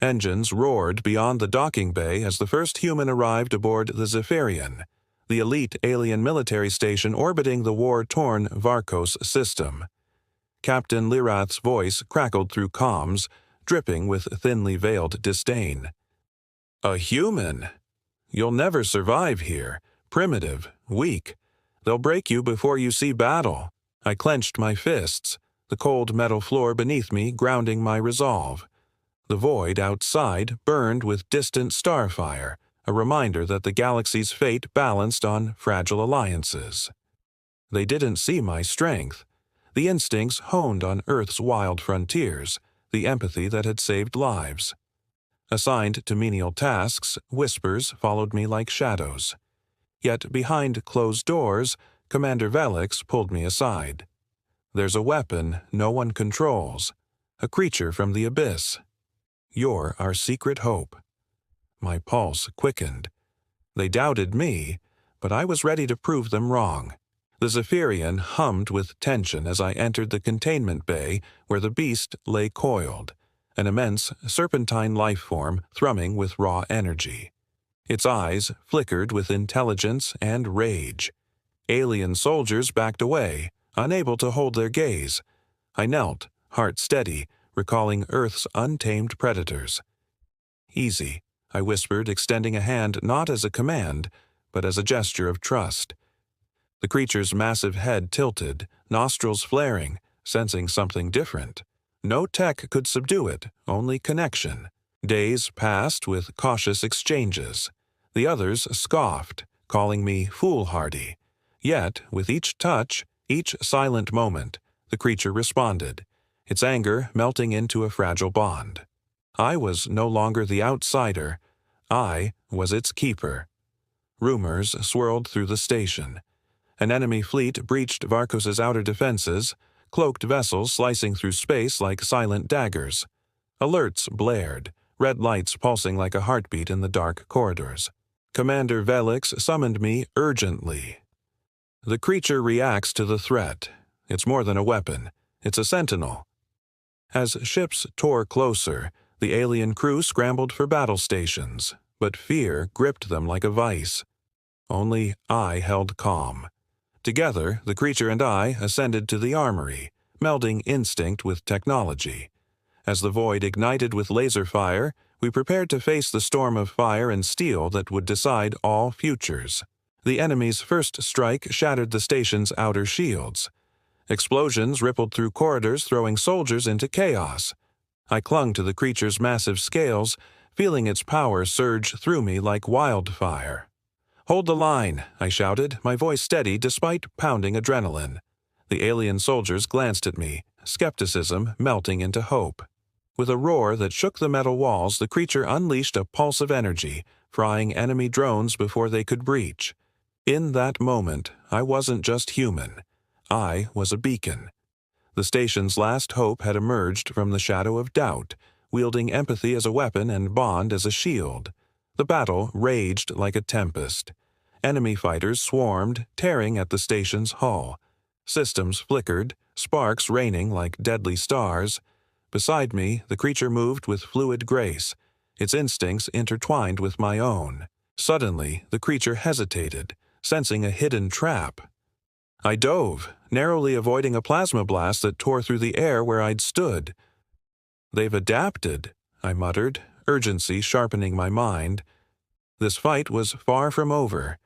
Engines roared beyond the docking bay as the first human arrived aboard the Zephyrian, the elite alien military station orbiting the war-torn Varkos system. Captain Lirath's voice crackled through comms, dripping with thinly veiled disdain. "A human? You'll never survive here. Primitive, weak. They'll break you before you see battle." I clenched my fists, the cold metal floor beneath me grounding my resolve. The void outside burned with distant starfire, a reminder that the galaxy's fate balanced on fragile alliances. They didn't see my strength, the instincts honed on Earth's wild frontiers, the empathy that had saved lives. Assigned to menial tasks, whispers followed me like shadows. Yet behind closed doors, Commander Velix pulled me aside. "There's a weapon no one controls, a creature from the abyss. You're our secret hope." My pulse quickened. They doubted me, but I was ready to prove them wrong. The Zephyrian hummed with tension as I entered the containment bay where the beast lay coiled, an immense serpentine life form thrumming with raw energy. Its eyes flickered with intelligence and rage. Alien soldiers backed away, unable to hold their gaze. I knelt, heart steady, recalling Earth's untamed predators. "Easy," I whispered, extending a hand not as a command, but as a gesture of trust. The creature's massive head tilted, nostrils flaring, sensing something different. No tech could subdue it, only connection. Days passed with cautious exchanges. The others scoffed, calling me foolhardy. Yet, with each touch, each silent moment, the creature responded, its anger melting into a fragile bond. I was no longer the outsider. I was its keeper. Rumors swirled through the station. An enemy fleet breached Varkos's outer defenses, cloaked vessels slicing through space like silent daggers. Alerts blared, red lights pulsing like a heartbeat in the dark corridors. Commander Velix summoned me urgently. "The creature reacts to the threat. It's more than a weapon. It's a sentinel." As ships tore closer, the alien crew scrambled for battle stations, but fear gripped them like a vice. Only I held calm. Together, the creature and I ascended to the armory, melding instinct with technology. As the void ignited with laser fire, we prepared to face the storm of fire and steel that would decide all futures. The enemy's first strike shattered the station's outer shields. Explosions rippled through corridors, throwing soldiers into chaos. I clung to the creature's massive scales, feeling its power surge through me like wildfire. "Hold the line," I shouted, my voice steady despite pounding adrenaline. The alien soldiers glanced at me, skepticism melting into hope. With a roar that shook the metal walls, the creature unleashed a pulse of energy, frying enemy drones before they could breach. In that moment, I wasn't just human. I was a beacon. The station's last hope had emerged from the shadow of doubt, wielding empathy as a weapon and bond as a shield. The battle raged like a tempest. Enemy fighters swarmed, tearing at the station's hull. Systems flickered, sparks raining like deadly stars. Beside me, the creature moved with fluid grace, its instincts intertwined with my own. Suddenly, the creature hesitated, sensing a hidden trap. I dove, narrowly avoiding a plasma blast that tore through the air where I'd stood. "They've adapted," I muttered, urgency sharpening my mind. This fight was far from over.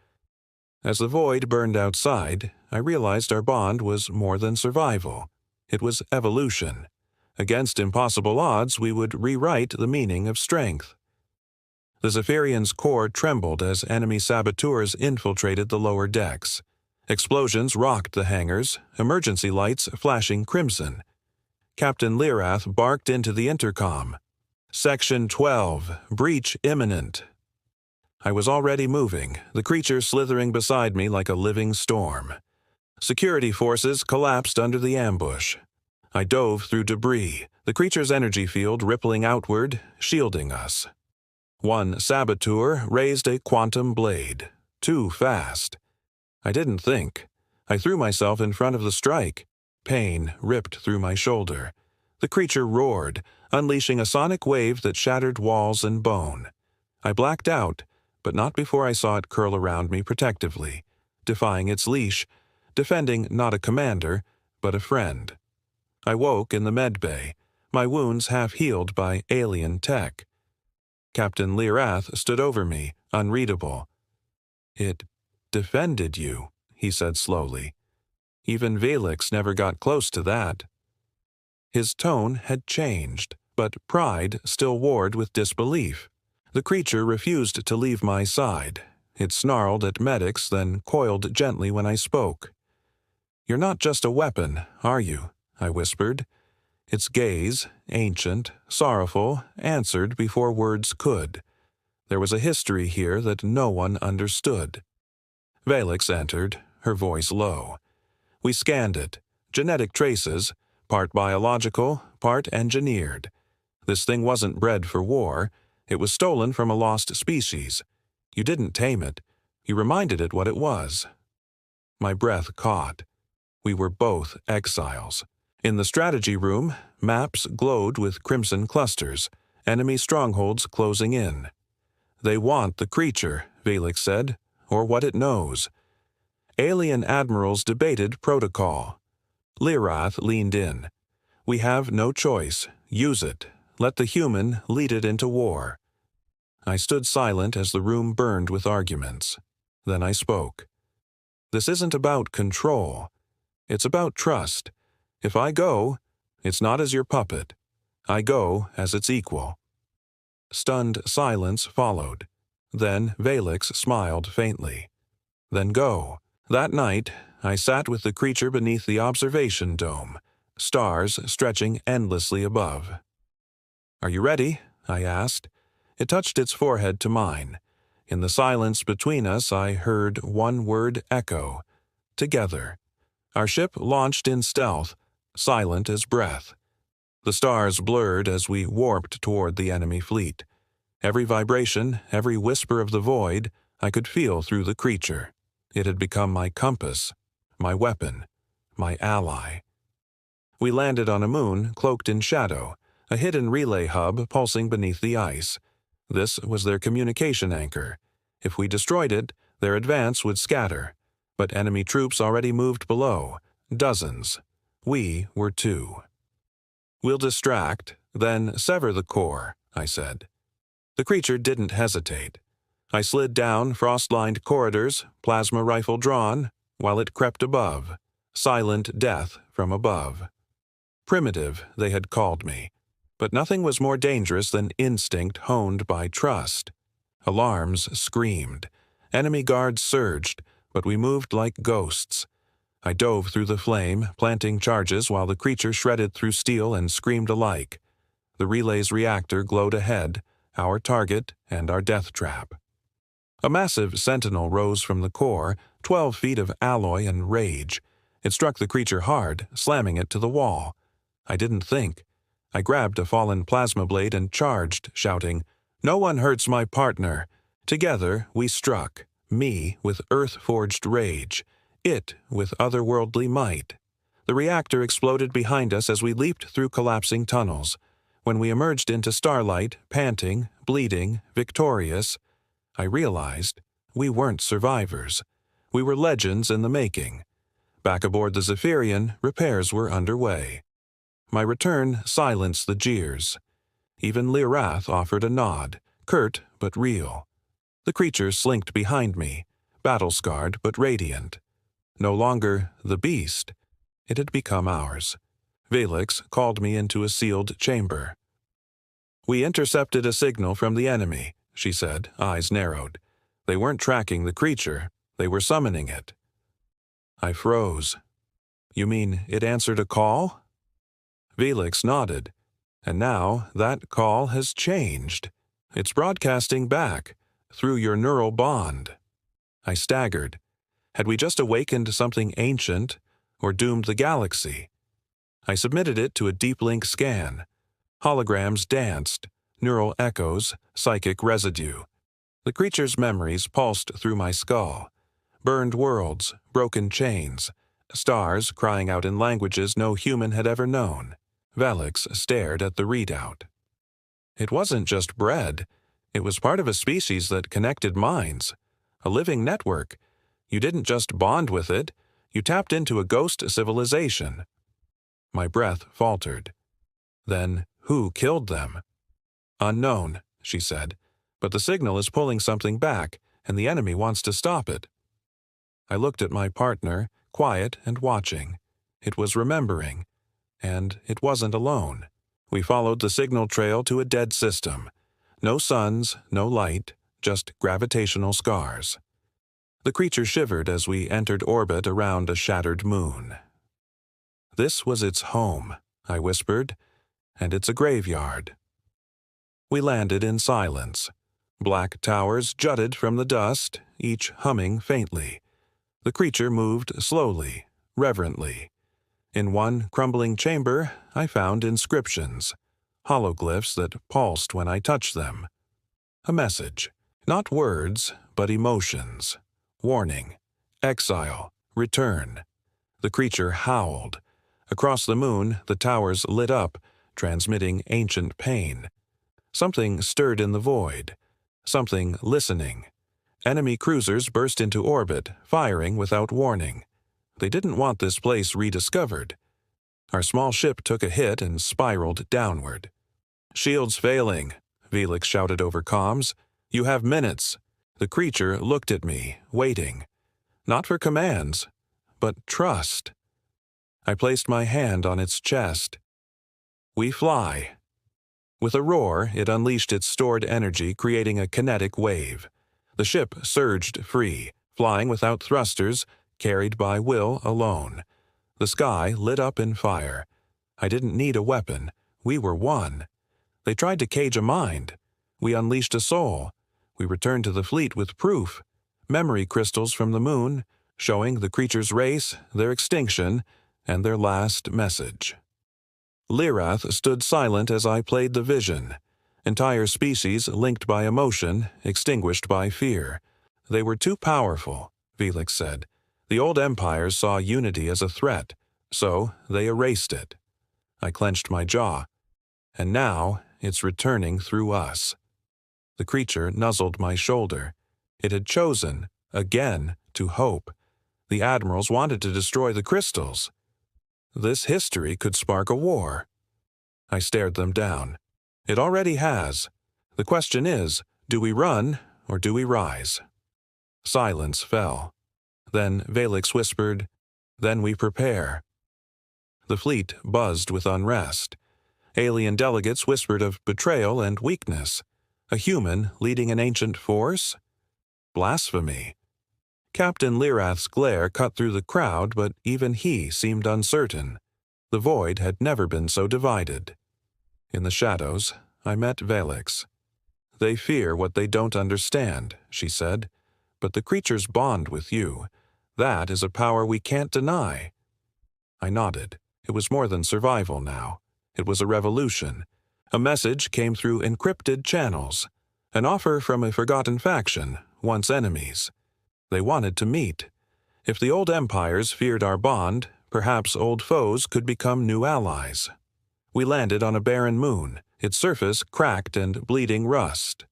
As the void burned outside, I realized our bond was more than survival. It was evolution. Against impossible odds, we would rewrite the meaning of strength. The Zephyrian's core trembled as enemy saboteurs infiltrated the lower decks. Explosions rocked the hangars, emergency lights flashing crimson. Captain Lirath barked into the intercom. "Section 12, breach imminent." I was already moving, the creature slithering beside me like a living storm. Security forces collapsed under the ambush. I dove through debris, the creature's energy field rippling outward, shielding us. One saboteur raised a quantum blade. Too fast. I didn't think. I threw myself in front of the strike. Pain ripped through my shoulder. The creature roared, unleashing a sonic wave that shattered walls and bone. I blacked out, but not before I saw it curl around me protectively, defying its leash, defending not a commander, but a friend. I woke in the med bay, my wounds half healed by alien tech. Captain Lyrath stood over me, unreadable. "It defended you," he said slowly. "Even Velix never got close to that." His tone had changed, but pride still warred with disbelief. The creature refused to leave my side. It snarled at medics, then coiled gently when I spoke. "You're not just a weapon, are you?" I whispered. Its gaze, ancient, sorrowful, answered before words could. There was a history here that no one understood. Velix entered, her voice low. We scanned it. Genetic traces, part biological, part engineered. This thing wasn't bred for war. It was stolen from a lost species. You didn't tame it. You reminded it what it was. My breath caught. We were both exiles. In the strategy room, maps glowed with crimson clusters, enemy strongholds closing in. "They want the creature," Velix said, "or what it knows." Alien admirals debated protocol. Lyrath leaned in. "We have no choice. Use it. Let the human lead it into war." I stood silent as the room burned with arguments. Then I spoke. "This isn't about control. It's about trust. If I go, it's not as your puppet. I go as its equal." Stunned silence followed. Then Velix smiled faintly. "Then go." That night, I sat with the creature beneath the observation dome, stars stretching endlessly above. "Are you ready?" I asked. It touched its forehead to mine. In the silence between us, I heard one word echo: together. Our ship launched in stealth, silent as breath. The stars blurred as we warped toward the enemy fleet. Every vibration, every whisper of the void, I could feel through the creature. It had become my compass, my weapon, my ally. We landed on a moon cloaked in shadow, a hidden relay hub pulsing beneath the ice. This was their communication anchor. If we destroyed it, their advance would scatter. But enemy troops already moved below, dozens. We were 2. "We'll distract, then sever the core," I said. The creature didn't hesitate. I slid down frost-lined corridors, plasma rifle drawn, while it crept above. Silent death from above. Primitive, they had called me. But nothing was more dangerous than instinct honed by trust. Alarms screamed. Enemy guards surged, but we moved like ghosts. I dove through the flame, planting charges while the creature shredded through steel and screamed alike. The relay's reactor glowed ahead, our target and our death trap. A massive sentinel rose from the core, 12 feet of alloy and rage. It struck the creature hard, slamming it to the wall. I didn't think. I grabbed a fallen plasma blade and charged, shouting, "No one hurts my partner." Together we struck, me with earth-forged rage, it with otherworldly might. The reactor exploded behind us as we leaped through collapsing tunnels. When we emerged into starlight, panting, bleeding, victorious, I realized we weren't survivors. We were legends in the making. Back aboard the Zephyrian, repairs were underway. My return silenced the jeers. Even Lyrath offered a nod, curt but real. The creature slinked behind me, battle-scarred but radiant. No longer the beast. It had become ours. Velix called me into a sealed chamber. "We intercepted a signal from the enemy," she said, eyes narrowed. "They weren't tracking the creature. They were summoning it." I froze. "You mean it answered a call?" Velix nodded. "And now that call has changed. It's broadcasting back, through your neural bond." I staggered. Had we just awakened something ancient, or doomed the galaxy? I submitted it to a deep link scan. Holograms danced, neural echoes, psychic residue. The creature's memories pulsed through my skull. Burned worlds, broken chains, stars crying out in languages no human had ever known. Velix stared at the readout. It wasn't just bread. It was part of a species that connected minds. A living network. You didn't just bond with it. You tapped into a ghost civilization. My breath faltered. Then, who killed them? Unknown, she said, but the signal is pulling something back, and the enemy wants to stop it. I looked at my partner, quiet and watching. It was remembering, and it wasn't alone. We followed the signal trail to a dead system. No suns, no light, just gravitational scars. The creature shivered as we entered orbit around a shattered moon. This was its home, I whispered, and it's a graveyard. We landed in silence. Black towers jutted from the dust, each humming faintly. The creature moved slowly, reverently. In one crumbling chamber, I found inscriptions, hologlyphs that pulsed when I touched them. A message, not words, but emotions. Warning, exile, return. The creature howled. Across the moon, the towers lit up, transmitting ancient pain. Something stirred in the void. Something listening. Enemy cruisers burst into orbit, firing without warning. They didn't want this place rediscovered. Our small ship took a hit and spiraled downward. "Shields failing," Velix shouted over comms. "You have minutes." The creature looked at me, waiting. Not for commands, but trust. I placed my hand on its chest. "We fly." With a roar, it unleashed its stored energy, creating a kinetic wave. The ship surged free, flying without thrusters, carried by will alone. The sky lit up in fire. I didn't need a weapon. We were one. They tried to cage a mind. We unleashed a soul. We returned to the fleet with proof. Memory crystals from the moon, showing the creature's race, their extinction, and their last message. Lyrath stood silent as I played the vision. Entire species linked by emotion, extinguished by fear. They were too powerful, Velix said. The old empires saw unity as a threat, so they erased it. I clenched my jaw. And now it's returning through us. The creature nuzzled my shoulder. It had chosen, again, to hope. The admirals wanted to destroy the crystals. This history could spark a war. I stared them down. It already has. The question is, do we run or do we rise? Silence fell. Then Velix whispered, "Then we prepare." The fleet buzzed with unrest. Alien delegates whispered of betrayal and weakness. A human leading an ancient force? Blasphemy. Captain Lyrath's glare cut through the crowd, but even he seemed uncertain. The void had never been so divided. In the shadows, I met Velix. "They fear what they don't understand," she said. "But the creatures bond with you. That is a power we can't deny." I nodded. It was more than survival now. It was a revolution. A message came through encrypted channels. An offer from a forgotten faction, once enemies. They wanted to meet. If the old empires feared our bond, perhaps old foes could become new allies. We landed on a barren moon, its surface cracked and bleeding rust.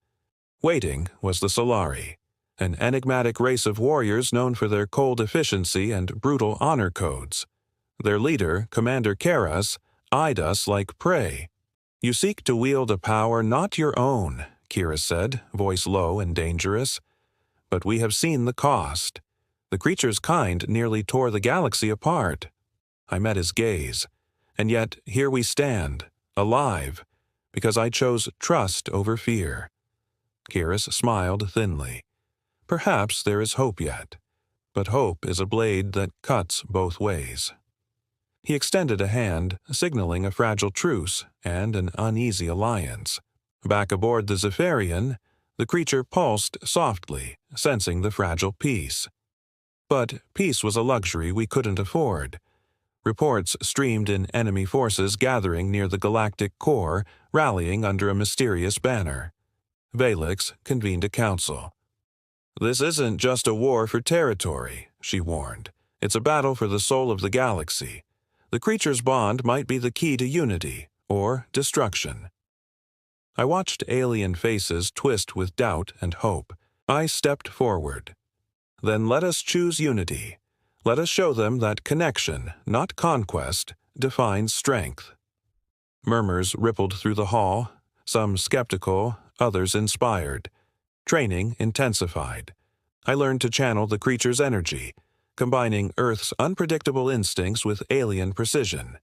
Waiting was the Solari, an enigmatic race of warriors known for their cold efficiency and brutal honor codes. Their leader, Commander Karas, eyed us like prey. "You seek to wield a power not your own," Kira said, voice low and dangerous. "But we have seen the cost. The creature's kind nearly tore the galaxy apart." I met his gaze. And yet, here we stand, alive, because I chose trust over fear. Kiris smiled thinly. "Perhaps there is hope yet, but hope is a blade that cuts both ways." He extended a hand, signaling a fragile truce and an uneasy alliance. Back aboard the Zephyrian, the creature pulsed softly, sensing the fragile peace. But peace was a luxury we couldn't afford. Reports streamed in enemy forces gathering near the galactic core, rallying under a mysterious banner. Velix convened a council. "This isn't just a war for territory," she warned. "It's a battle for the soul of the galaxy. The creature's bond might be the key to unity or destruction. I watched alien faces twist with doubt and hope. I stepped forward. Then let us choose unity. Let us show them that connection, not conquest, defines strength. Murmurs rippled through the hall, some skeptical, others inspired. Training intensified. I learned to channel the creature's energy, combining Earth's unpredictable instincts with alien precision.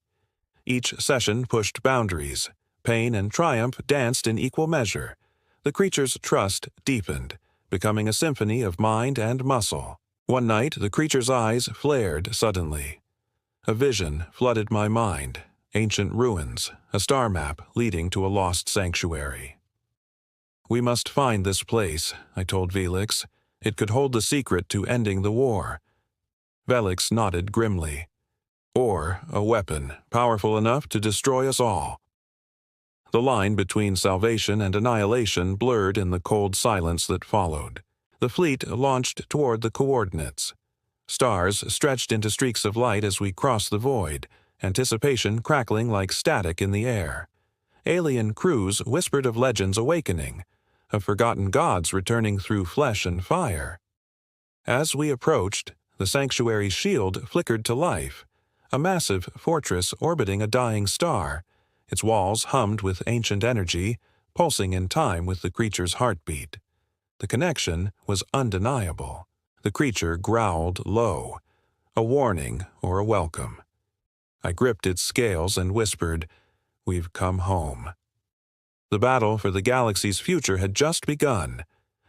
Each session pushed boundaries. Pain and triumph danced in equal measure. The creature's trust deepened, becoming a symphony of mind and muscle. One night, the creature's eyes flared suddenly. A vision flooded my mind. Ancient ruins, a star map leading to a lost sanctuary. "We must find this place," I told Velix. "It could hold the secret to ending the war." Velix nodded grimly. "Or a weapon, powerful enough to destroy us all." The line between salvation and annihilation blurred in the cold silence that followed. The fleet launched toward the coordinates. Stars stretched into streaks of light as we crossed the void, anticipation crackling like static in the air. Alien crews whispered of legends awakening, of forgotten gods returning through flesh and fire. As we approached, the sanctuary's shield flickered to life, a massive fortress orbiting a dying star. Its walls hummed with ancient energy, pulsing in time with the creature's heartbeat. The connection was undeniable. The creature growled low, a warning or a welcome. I gripped its scales and whispered, "We've come home." The battle for the galaxy's future had just begun.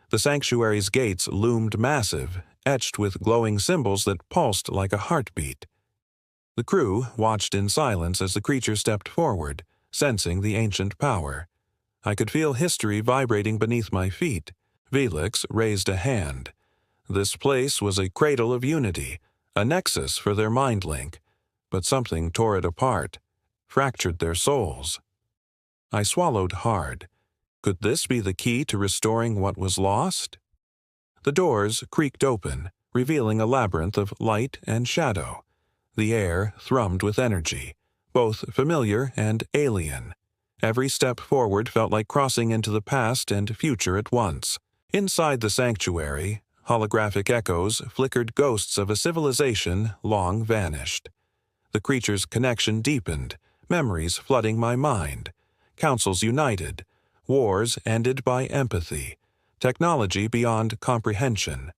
The sanctuary's gates loomed massive, etched with glowing symbols that pulsed like a heartbeat. The crew watched in silence as the creature stepped forward, sensing the ancient power. I could feel history vibrating beneath my feet. Velix raised a hand. This place was a cradle of unity, a nexus for their mind link. But something tore it apart, fractured their souls. I swallowed hard. Could this be the key to restoring what was lost? The doors creaked open, revealing a labyrinth of light and shadow. The air thrummed with energy, both familiar and alien. Every step forward felt like crossing into the past and future at once. Inside the sanctuary, holographic echoes flickered ghosts of a civilization long vanished. The creature's connection deepened, memories flooding my mind. Councils united, wars ended by empathy, technology beyond comprehension.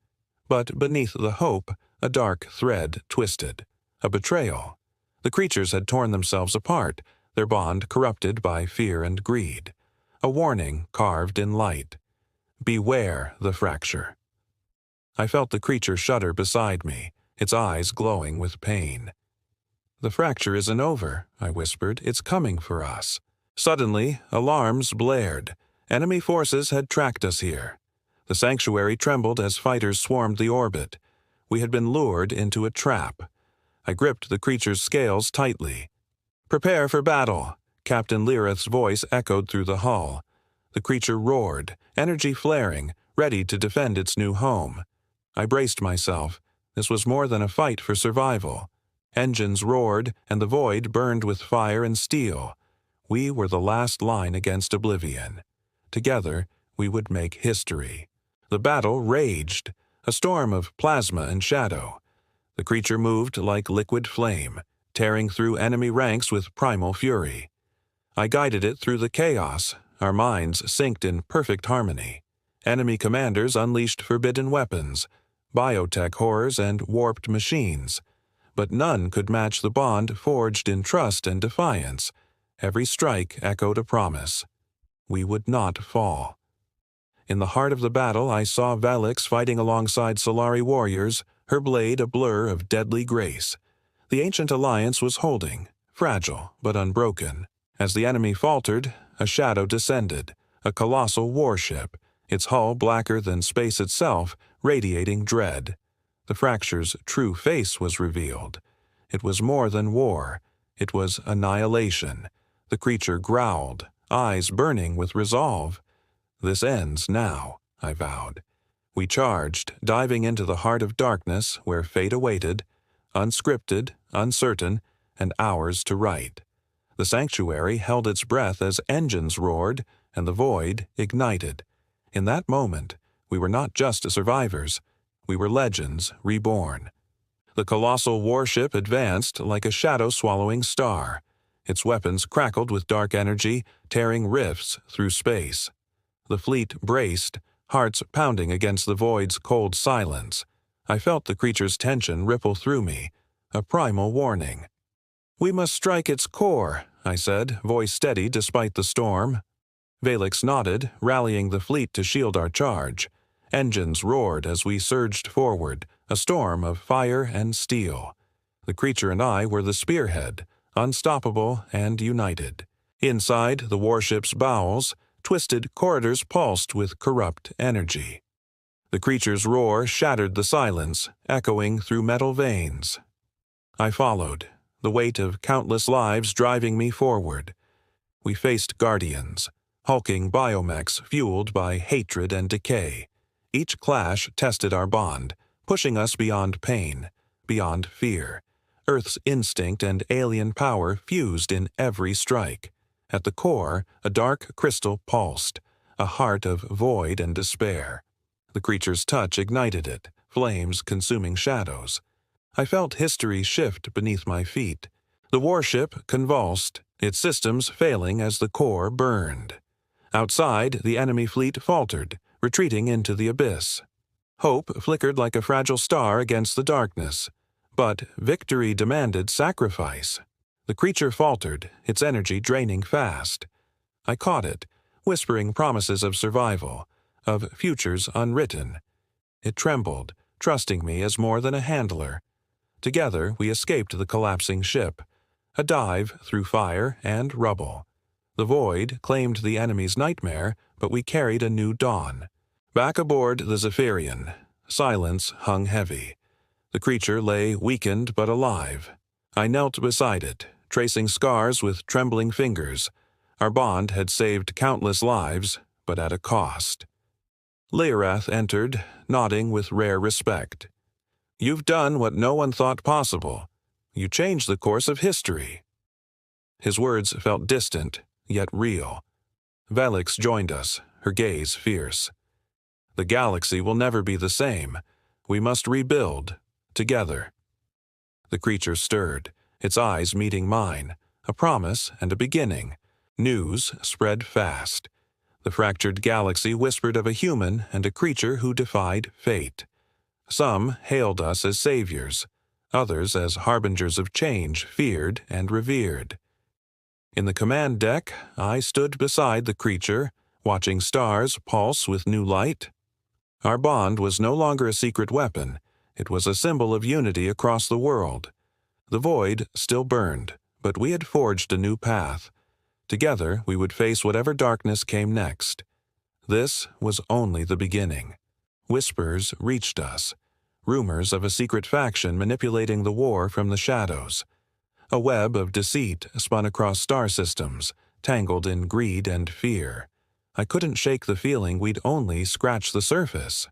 But beneath the hope, a dark thread twisted. A betrayal. The creatures had torn themselves apart, their bond corrupted by fear and greed. A warning carved in light. Beware the fracture. I felt the creature shudder beside me, its eyes glowing with pain. "The fracture isn't over," I whispered. "It's coming for us." Suddenly, alarms blared. Enemy forces had tracked us here. The sanctuary trembled as fighters swarmed the orbit. We had been lured into a trap. I gripped the creature's scales tightly. "Prepare for battle," Captain Lirith's voice echoed through the hull. The creature roared, energy flaring, ready to defend its new home. I braced myself. This was more than a fight for survival. Engines roared, and the void burned with fire and steel. We were the last line against oblivion. Together, we would make history. The battle raged, a storm of plasma and shadow. The creature moved like liquid flame, tearing through enemy ranks with primal fury. I guided it through the chaos, our minds synced in perfect harmony. Enemy commanders unleashed forbidden weapons, biotech horrors and warped machines. But none could match the bond forged in trust and defiance. Every strike echoed a promise. We would not fall. In the heart of the battle, I saw Velix fighting alongside Solari warriors, her blade a blur of deadly grace. The ancient alliance was holding, fragile but unbroken. As the enemy faltered, a shadow descended, a colossal warship, its hull blacker than space itself, radiating dread. The fracture's true face was revealed. It was more than war. It was annihilation. The creature growled, eyes burning with resolve. "This ends now," I vowed. We charged, diving into the heart of darkness where fate awaited, unscripted, uncertain, and hours to write. The sanctuary held its breath as engines roared and the void ignited. In that moment, we were not just survivors, we were legends reborn. The colossal warship advanced like a shadow-swallowing star. Its weapons crackled with dark energy, tearing rifts through space. The fleet braced, hearts pounding against the void's cold silence. I felt the creature's tension ripple through me, a primal warning. "We must strike its core," I said, voice steady despite the storm. Valix nodded, rallying the fleet to shield our charge. Engines roared as we surged forward, a storm of fire and steel. The creature and I were the spearhead, unstoppable and united. Inside the warship's bowels, twisted corridors pulsed with corrupt energy. The creature's roar shattered the silence, echoing through metal veins. I followed, the weight of countless lives driving me forward. We faced guardians, hulking biomechs fueled by hatred and decay. Each clash tested our bond, pushing us beyond pain, beyond fear. Earth's instinct and alien power fused in every strike. At the core, a dark crystal pulsed, a heart of void and despair. The creature's touch ignited it, flames consuming shadows. I felt history shift beneath my feet. The warship convulsed, its systems failing as the core burned. Outside, the enemy fleet faltered, retreating into the abyss. Hope flickered like a fragile star against the darkness. But victory demanded sacrifice. The creature faltered, its energy draining fast. I caught it, whispering promises of survival, of futures unwritten. It trembled, trusting me as more than a handler. Together we escaped the collapsing ship, a dive through fire and rubble. The void claimed the enemy's nightmare, but we carried a new dawn. Back aboard the Zephyrian, silence hung heavy. The creature lay weakened but alive. I knelt beside it, tracing scars with trembling fingers. Our bond had saved countless lives, but at a cost. Leorath entered, nodding with rare respect. "You've done what no one thought possible. You changed the course of history." His words felt distant, yet real. Valix joined us, her gaze fierce. "The galaxy will never be the same. We must rebuild, together." The creature stirred, its eyes meeting mine, a promise and a beginning. News spread fast. The fractured galaxy whispered of a human and a creature who defied fate. Some hailed us as saviors, others as harbingers of change feared and revered. In the command deck, I stood beside the creature, watching stars pulse with new light. Our bond was no longer a secret weapon. It was a symbol of unity across the world. The void still burned, but we had forged a new path. Together, we would face whatever darkness came next. This was only the beginning. Whispers reached us, rumors of a secret faction manipulating the war from the shadows. A web of deceit spun across star systems, tangled in greed and fear. I couldn't shake the feeling we'd only scratched the surface.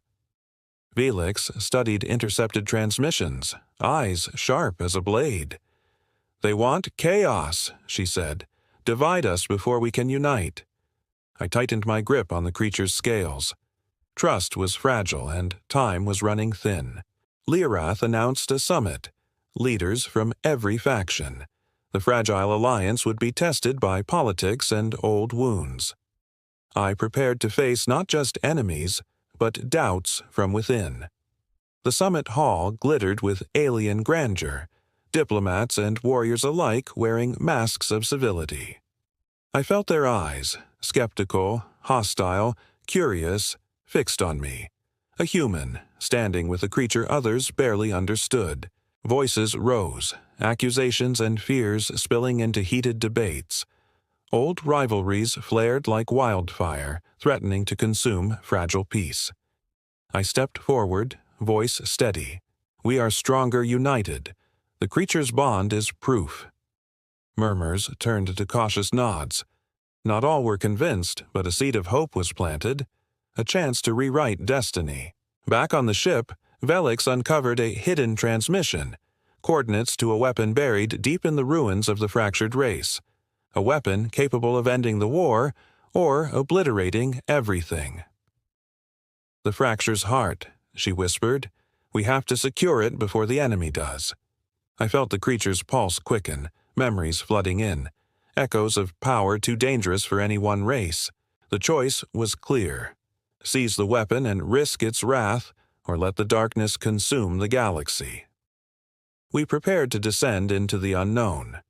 Valix studied intercepted transmissions, eyes sharp as a blade. "They want chaos," she said. "Divide us before we can unite." I tightened my grip on the creature's scales. Trust was fragile and time was running thin. Leorath announced a summit, leaders from every faction. The fragile alliance would be tested by politics and old wounds. I prepared to face not just enemies, but doubts from within. The summit hall glittered with alien grandeur, diplomats and warriors alike wearing masks of civility. I felt their eyes, skeptical, hostile, curious, fixed on me. A human, standing with a creature others barely understood. Voices rose, accusations and fears spilling into heated debates. Old rivalries flared like wildfire, threatening to consume fragile peace. I stepped forward, voice steady. "We are stronger united. The creature's bond is proof." Murmurs turned to cautious nods. Not all were convinced, but a seed of hope was planted, a chance to rewrite destiny. Back on the ship, Valix uncovered a hidden transmission. coordinates to a weapon buried deep in the ruins of the fractured race, a weapon capable of ending the war or obliterating everything. "The fracture's heart," she whispered. "We have to secure it before the enemy does." I felt the creature's pulse quicken, memories flooding in, echoes of power too dangerous for any one race. The choice was clear: seize the weapon and risk its wrath, or let the darkness consume the galaxy. We prepared to descend into the unknown.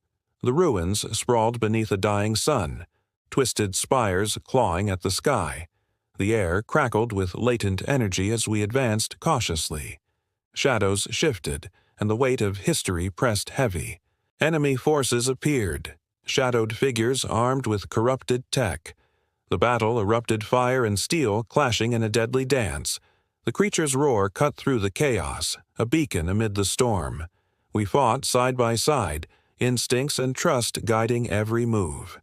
The ruins sprawled beneath a dying sun, twisted spires clawing at the sky. The air crackled with latent energy as we advanced cautiously. Shadows shifted, and the weight of history pressed heavy. Enemy forces appeared, shadowed figures armed with corrupted tech. The battle erupted, fire and steel clashing in a deadly dance. The creature's roar cut through the chaos, a beacon amid the storm. We fought side by side, instincts and trust guiding every move.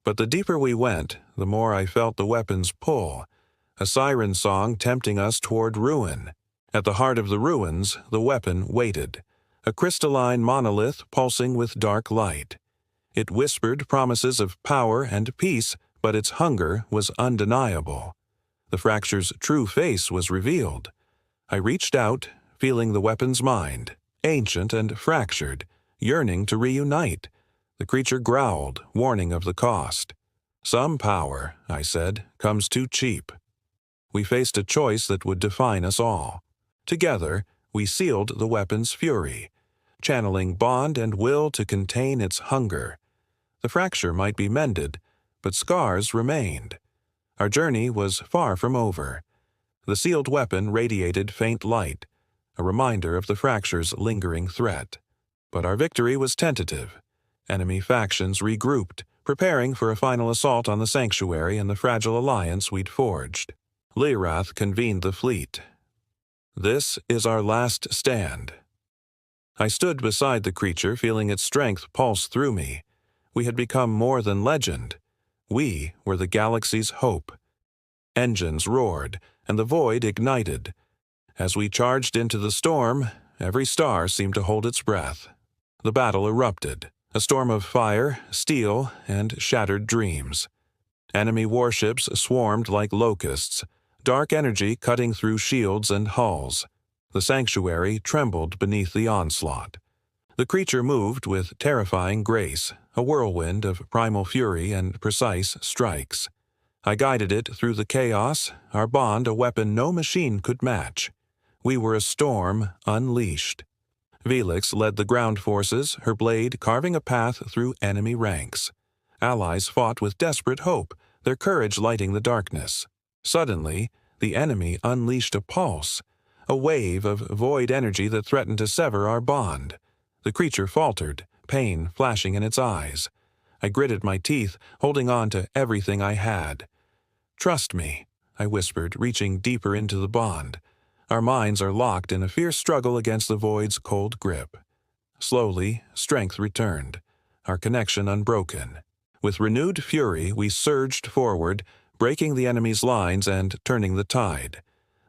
But the deeper we went, the more I felt the weapon's pull, a siren song tempting us toward ruin. At the heart of the ruins, the weapon waited, a crystalline monolith pulsing with dark light. It whispered promises of power and peace, but its hunger was undeniable. The fracture's true face was revealed. I reached out, feeling the weapon's mind, ancient and fractured, yearning to reunite. The creature growled, warning of the cost. "Some power," I said, "comes too cheap." We faced a choice that would define us all. Together, we sealed the weapon's fury, channeling bond and will to contain its hunger. The fracture might be mended, but scars remained. Our journey was far from over. The sealed weapon radiated faint light, a reminder of the fracture's lingering threat. But our victory was tentative. Enemy factions regrouped, preparing for a final assault on the sanctuary and the fragile alliance we'd forged. Lyrath convened the fleet. "This is our last stand." I stood beside the creature, feeling its strength pulse through me. We had become more than legend. We were the galaxy's hope. Engines roared, and the void ignited. As we charged into the storm, every star seemed to hold its breath. The battle erupted, a storm of fire, steel, and shattered dreams. Enemy warships swarmed like locusts, dark energy cutting through shields and hulls. The sanctuary trembled beneath the onslaught. The creature moved with terrifying grace, a whirlwind of primal fury and precise strikes. I guided it through the chaos, our bond a weapon no machine could match. We were a storm unleashed. Velix led the ground forces, her blade carving a path through enemy ranks. Allies fought with desperate hope, their courage lighting the darkness. Suddenly, the enemy unleashed a pulse, a wave of void energy that threatened to sever our bond. The creature faltered, pain flashing in its eyes. I gritted my teeth, holding on to everything I had. "Trust me," I whispered, reaching deeper into the bond. Our minds are locked in a fierce struggle against the void's cold grip. Slowly, strength returned, our connection unbroken. With renewed fury, we surged forward, breaking the enemy's lines and turning the tide.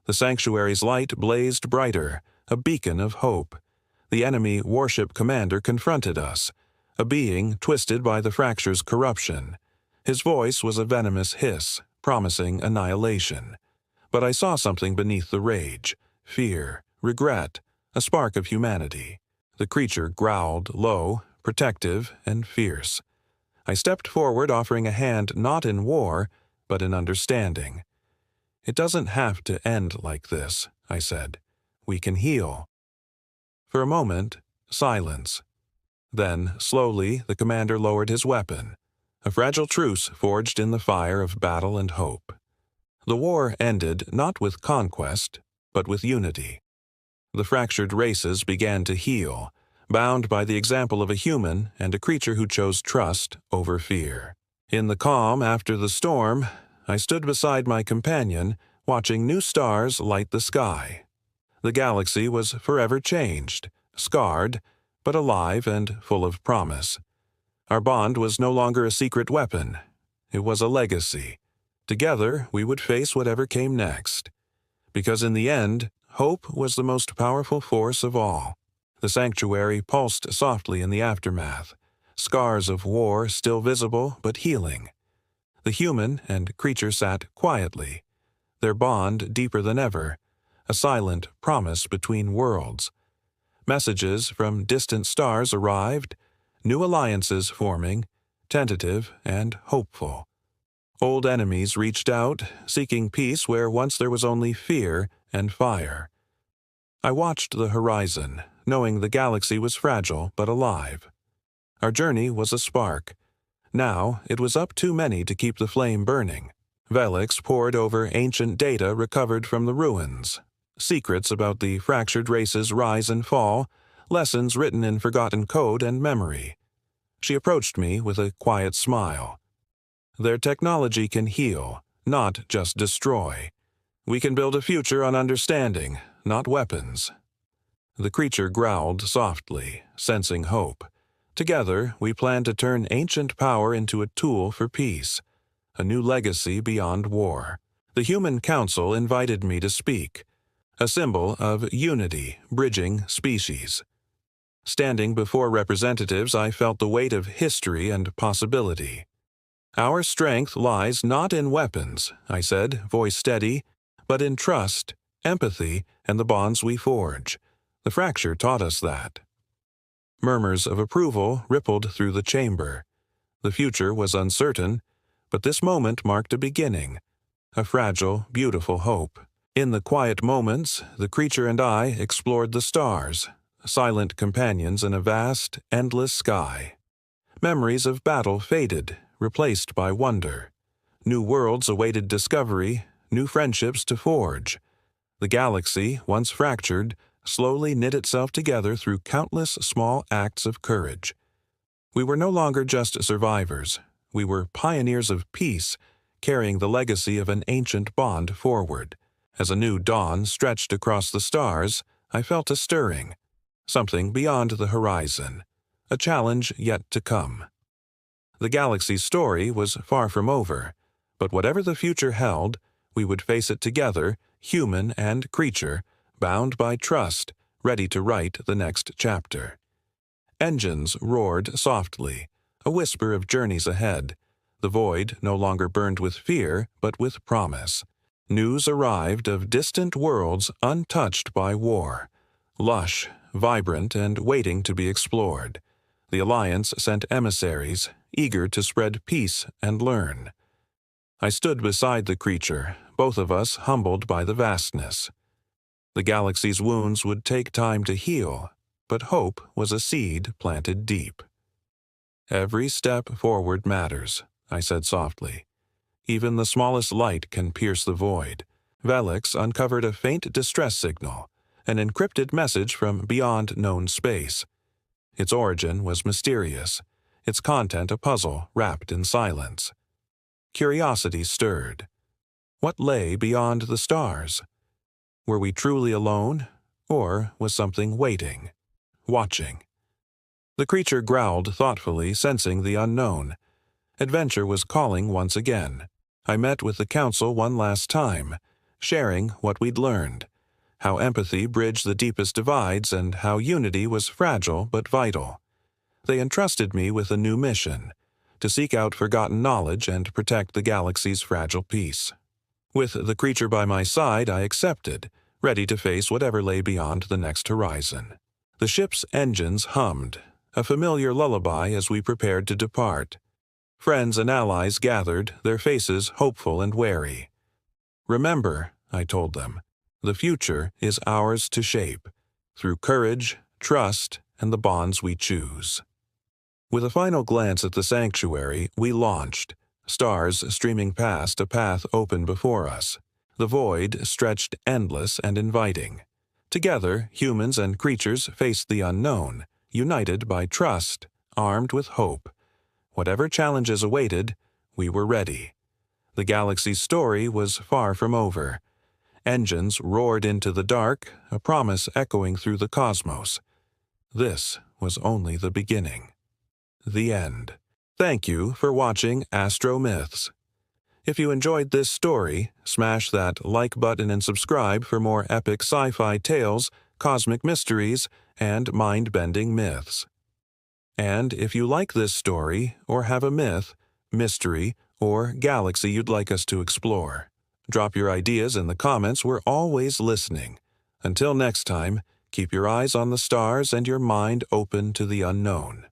The sanctuary's light blazed brighter, a beacon of hope. The enemy warship commander confronted us, a being twisted by the fracture's corruption. His voice was a venomous hiss, promising annihilation. But I saw something beneath the rage: fear, regret, a spark of humanity. The creature growled low, protective, and fierce. I stepped forward, offering a hand not in war, but in understanding. "It doesn't have to end like this," I said. "We can heal." For a moment, silence. Then, slowly, the commander lowered his weapon, a fragile truce forged in the fire of battle and hope. The war ended not with conquest, but with unity. The fractured races began to heal, bound by the example of a human and a creature who chose trust over fear. In the calm after the storm, I stood beside my companion, watching new stars light the sky. The galaxy was forever changed, scarred, but alive and full of promise. Our bond was no longer a secret weapon. It was a legacy. Together, we would face whatever came next. Because in the end, hope was the most powerful force of all. The sanctuary pulsed softly in the aftermath, scars of war still visible but healing. The human and creature sat quietly, their bond deeper than ever, a silent promise between worlds. Messages from distant stars arrived, new alliances forming, tentative and hopeful. Old enemies reached out, seeking peace where once there was only fear and fire. I watched the horizon, knowing the galaxy was fragile but alive. Our journey was a spark. Now it was up too many to keep the flame burning. Velix pored over ancient data recovered from the ruins, secrets about the fractured race's rise and fall, lessons written in forgotten code and memory. She approached me with a quiet smile. Their technology can heal, not just destroy. We can build a future on understanding, not weapons. The creature growled softly, sensing hope. Together, we plan to turn ancient power into a tool for peace, a new legacy beyond war. The Human Council invited me to speak, a symbol of unity bridging species. Standing before representatives, I felt the weight of history and possibility. Our strength lies not in weapons, I said, voice steady, but in trust, empathy, and the bonds we forge. The fracture taught us that. Murmurs of approval rippled through the chamber. The future was uncertain, but this moment marked a beginning, a fragile, beautiful hope. In the quiet moments, the creature and I explored the stars, silent companions in a vast, endless sky. Memories of battle faded, replaced by wonder. New worlds awaited discovery, new friendships to forge. The galaxy, once fractured, slowly knit itself together through countless small acts of courage. We were no longer just survivors. We were pioneers of peace, carrying the legacy of an ancient bond forward. As a new dawn stretched across the stars, I felt a stirring, something beyond the horizon, a challenge yet to come. The galaxy's story was far from over, but whatever the future held, we would face it together, human and creature, bound by trust, ready to write the next chapter. Engines roared softly, a whisper of journeys ahead. The void no longer burned with fear, but with promise. News arrived of distant worlds untouched by war, lush, vibrant, and waiting to be explored. The Alliance sent emissaries, eager to spread peace and learn. I stood beside the creature, both of us humbled by the vastness. The galaxy's wounds would take time to heal, but hope was a seed planted deep. "Every step forward matters," I said softly. "Even the smallest light can pierce the void." Velix uncovered a faint distress signal, an encrypted message from beyond known space. Its origin was mysterious, its content a puzzle wrapped in silence. Curiosity stirred. What lay beyond the stars? Were we truly alone, or was something waiting, watching? The creature growled thoughtfully, sensing the unknown. Adventure was calling once again. I met with the council one last time, sharing what we'd learned, how empathy bridged the deepest divides and how unity was fragile but vital. They entrusted me with a new mission, to seek out forgotten knowledge and protect the galaxy's fragile peace. With the creature by my side, I accepted, ready to face whatever lay beyond the next horizon. The ship's engines hummed, a familiar lullaby as we prepared to depart. Friends and allies gathered, their faces hopeful and wary. "Remember," I told them, "the future is ours to shape, through courage, trust, and the bonds we choose." With a final glance at the sanctuary, we launched, stars streaming past, a path open before us. The void stretched endless and inviting. Together, humans and creatures faced the unknown, united by trust, armed with hope. Whatever challenges awaited, we were ready. The galaxy's story was far from over. Engines roared into the dark, a promise echoing through the cosmos. This was only the beginning. The end. Thank you for watching AstroMyths. If you enjoyed this story, smash that like button and subscribe for more epic sci-fi tales, cosmic mysteries, and mind-bending myths. And if you like this story, or have a myth, mystery, or galaxy you'd like us to explore, drop your ideas in the comments. We're always listening. Until next time, keep your eyes on the stars and your mind open to the unknown.